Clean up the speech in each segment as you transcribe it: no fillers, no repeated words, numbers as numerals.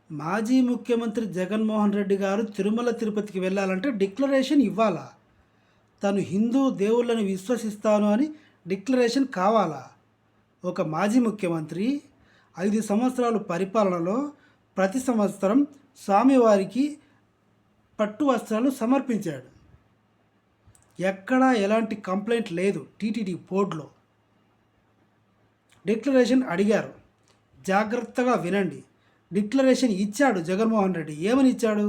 మాజీ ముఖ్యమంత్రి జగన్మోహన్ రెడ్డి గారు తిరుమల తిరుపతికి వెళ్ళాలంటే డిక్లరేషన్ ఇవ్వాలా? తను హిందూ దేవుళ్ళని విశ్వసిస్తాను అని డిక్లరేషన్ కావాలా? ఒక మాజీ ముఖ్యమంత్రి 5 సంవత్సరాలు పరిపాలనలో ప్రతి సంవత్సరం స్వామివారికి పట్టు వస్త్రాలు సమర్పించాడు. ఎక్కడా ఎలాంటి కంప్లైంట్ లేదు. టీటీడీ బోర్డులో డిక్లరేషన్ అడిగారు. జాగ్రత్తగా వినండి. డిక్లరేషన్ ఇచ్చాడు జగన్మోహన్ రెడ్డి. ఏమని ఇచ్చాడు?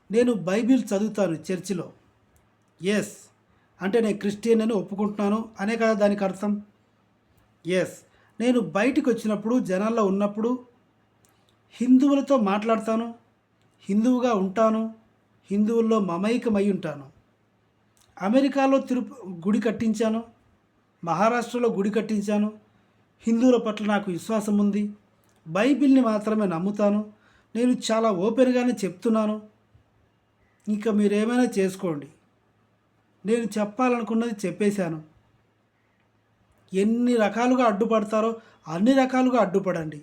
నేను బైబిల్ చదువుతాను చర్చిలో. ఎస్ అంటే నేను క్రిస్టియన్ అని ఒప్పుకుంటున్నాను అనే కదా దానికి అర్థం. ఎస్ నేను బయటికి వచ్చినప్పుడు జనాల్లో ఉన్నప్పుడు హిందువులతో మాట్లాడతాను, హిందువుగా ఉంటాను, హిందువుల్లో మమైకమై ఉంటాను. అమెరికాలో గుడి కట్టించాను, మహారాష్ట్రలో గుడి కట్టించాను. హిందువుల పట్ల నాకు విశ్వాసం ఉంది. బైబిల్ని మాత్రమే నమ్ముతాను. నేను చాలా ఓపెన్గానే చెప్తున్నాను. ఇంకా మీరేమైనా చేసుకోండి. నేను చెప్పాలనుకున్నది చెప్పేశాను. ఎన్ని రకాలుగా అడ్డుపడతారో అన్ని రకాలుగా అడ్డుపడండి.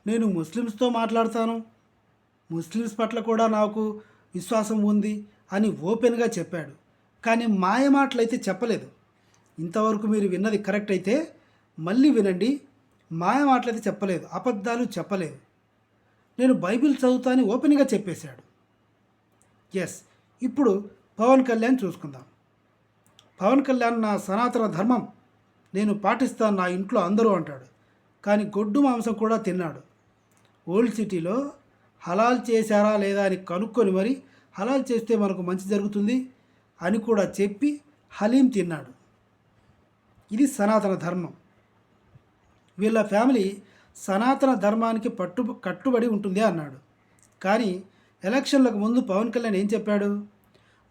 నేను ముస్లిమ్స్తో మాట్లాడతాను, ముస్లిమ్స్ పట్ల కూడా నాకు విశ్వాసం ఉంది అని ఓపెన్గా చెప్పాడు. కానీ మాయ మాటలైతే చెప్పలేదు. ఇంతవరకు మీరు విన్నది కరెక్ట్ అయితే మళ్ళీ వినండి. మాయ మాటలైతే చెప్పలేదు, అబద్ధాలు చెప్పలేదు. నేను బైబిల్ చదువుతా అని ఓపెన్గా చెప్పేశాడు. ఎస్ ఇప్పుడు పవన్ కళ్యాణ్ చూసుకుందాం. పవన్ కళ్యాణ్ నా సనాతన ధర్మం నేను పాటిస్తాను, నా ఇంట్లో అందరూ అంటాడు. కానీ గొడ్డు మాంసం కూడా తిన్నాడు. ఓల్డ్ సిటీలో హలాల్ చేశారా లేదా అని కనుక్కొని మరి హలాల్ చేస్తే మనకు మంచి జరుగుతుంది అని కూడా చెప్పి హలీం తిన్నాడు. ఇది సనాతన ధర్మం. వీళ్ళ ఫ్యామిలీ సనాతన ధర్మానికి కట్టుబడి ఉంటుంది అన్నాడు. కానీ ఎలక్షన్లకు ముందు పవన్ కళ్యాణ్ ఏం చెప్పాడు?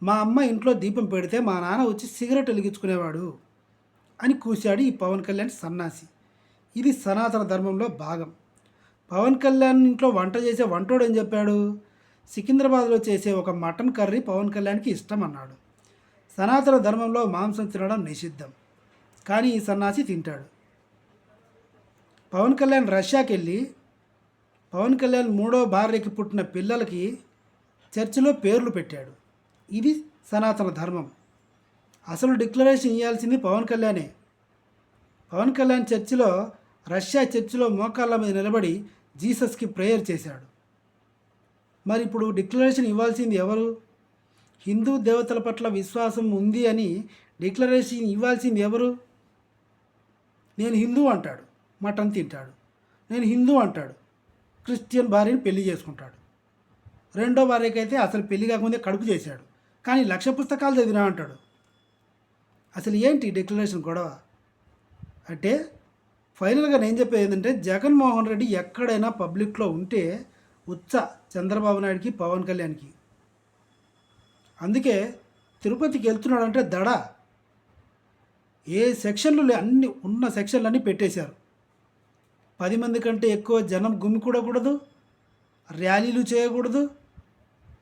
మా అమ్మ ఇంట్లో దీపం పెడితే మా నాన్న వచ్చి సిగరెట్ వెలిగించుకునేవాడు అని కూశాడు ఈ పవన్ కళ్యాణ్ సన్నాసి. ఇది సనాతన ధర్మంలో భాగం. పవన్ కళ్యాణ్ ఇంట్లో వంట చేసే వంటోడు ఏం చెప్పాడు? సికింద్రాబాద్లో చేసే ఒక మటన్ కర్రీ పవన్ కళ్యాణ్కి ఇష్టం అన్నాడు. సనాతన ధర్మంలో మాంసం తినడం నిషిద్ధం, కానీ ఈ సన్నాసి తింటాడు. పవన్ కళ్యాణ్ రష్యాకి వెళ్ళి పవన్ కళ్యాణ్ 3వ భార్యకి పుట్టిన పిల్లలకి చర్చిలో పేర్లు పెట్టాడు. ఇది సనాతన ధర్మం. అసలు డిక్లరేషన్ ఇవ్వాల్సింది పవన్ కళ్యాణే. పవన్ కళ్యాణ్ చర్చిలో రష్యా చర్చిలో మోకాళ్ళ మీద నిలబడి జీసస్కి ప్రేయర్ చేశాడు. మరి ఇప్పుడు డిక్లరేషన్ ఇవ్వాల్సింది ఎవరు? హిందూ దేవతల పట్ల విశ్వాసం ఉంది అని డిక్లరేషన్ ఇవ్వాల్సింది ఎవరు? నేను హిందూ అంటాడు, మటన్ తింటాడు. నేను హిందూ అంటాడు, క్రిస్టియన్ భార్యని పెళ్లి చేసుకుంటాడు. రెండో భార్యకైతే అసలు పెళ్లి కాకముందే కడుపు చేశాడు. కానీ 1,00,000 పుస్తకాలు చదివినా అంటాడు. అసలు ఏంటి డిక్లరేషన్ గొడవ? అంటే ఫైనల్గా నేను చెప్పేది ఏంటంటే జగన్మోహన్ రెడ్డి ఎక్కడైనా పబ్లిక్లో ఉంటే చంద్రబాబు నాయుడికి పవన్ కళ్యాణ్కి. అందుకే తిరుపతికి వెళ్తున్నాడంటే దడ. ఏ సెక్షన్లు అన్ని ఉన్న సెక్షన్లన్నీ పెట్టేశారు. 10 మంది కంటే ఎక్కువ జనం గుమికూడకూడదు, ర్యాలీలు చేయకూడదు,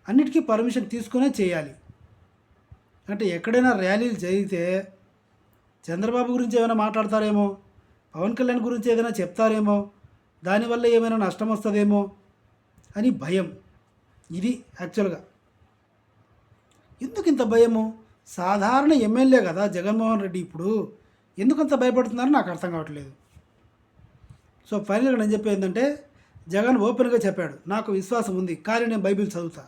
అన్నిటికీ పర్మిషన్ తీసుకునే చేయాలి. అంటే ఎక్కడైనా ర్యాలీలు జరిగితే చంద్రబాబు గురించి ఏమైనా మాట్లాడతారేమో, పవన్ కళ్యాణ్ గురించి ఏదైనా చెప్తారేమో, దానివల్ల ఏమైనా నష్టం వస్తుందేమో అని భయం. ఇది యాక్చువల్గా. ఎందుకు ఇంత భయము? సాధారణ ఎమ్మెల్యే కదా జగన్మోహన్ రెడ్డి. ఇప్పుడు ఎందుకంత భయపడుతున్నారో నాకు అర్థం కావట్లేదు. సో ఫైనల్గా నేను చెప్పేది ఏంటంటే జగన్ ఓపెన్గా చెప్పాడు, నాకు విశ్వాసం ఉంది కానీ నేను బైబిల్ చదువుతా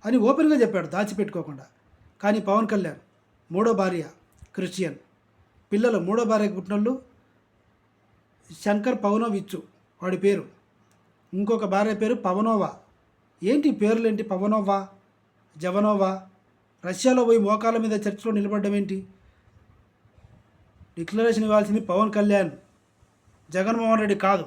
అని ఓపెన్గా చెప్పాడు, దాచిపెట్టుకోకుండా. కానీ పవన్ కళ్యాణ్ 3వ భార్య క్రిస్టియన్, పిల్లలు 3వ భార్యకి పుట్టినోళ్ళు శంకర్ పవనోవిచ్చు వాడి పేరు, ఇంకొక భార్య పేరు పవనోవా. ఏంటి పేర్లు ఏంటి? పవనోవా, జవనోవా. రష్యాలో పోయి మోకాళ్ళ మీద చర్చిలో నిలబడ్డం ఏంటి? డిక్లరేషన్ ఇవ్వాల్సింది పవన్ కళ్యాణ్, జగన్మోహన్ రెడ్డి కాదు.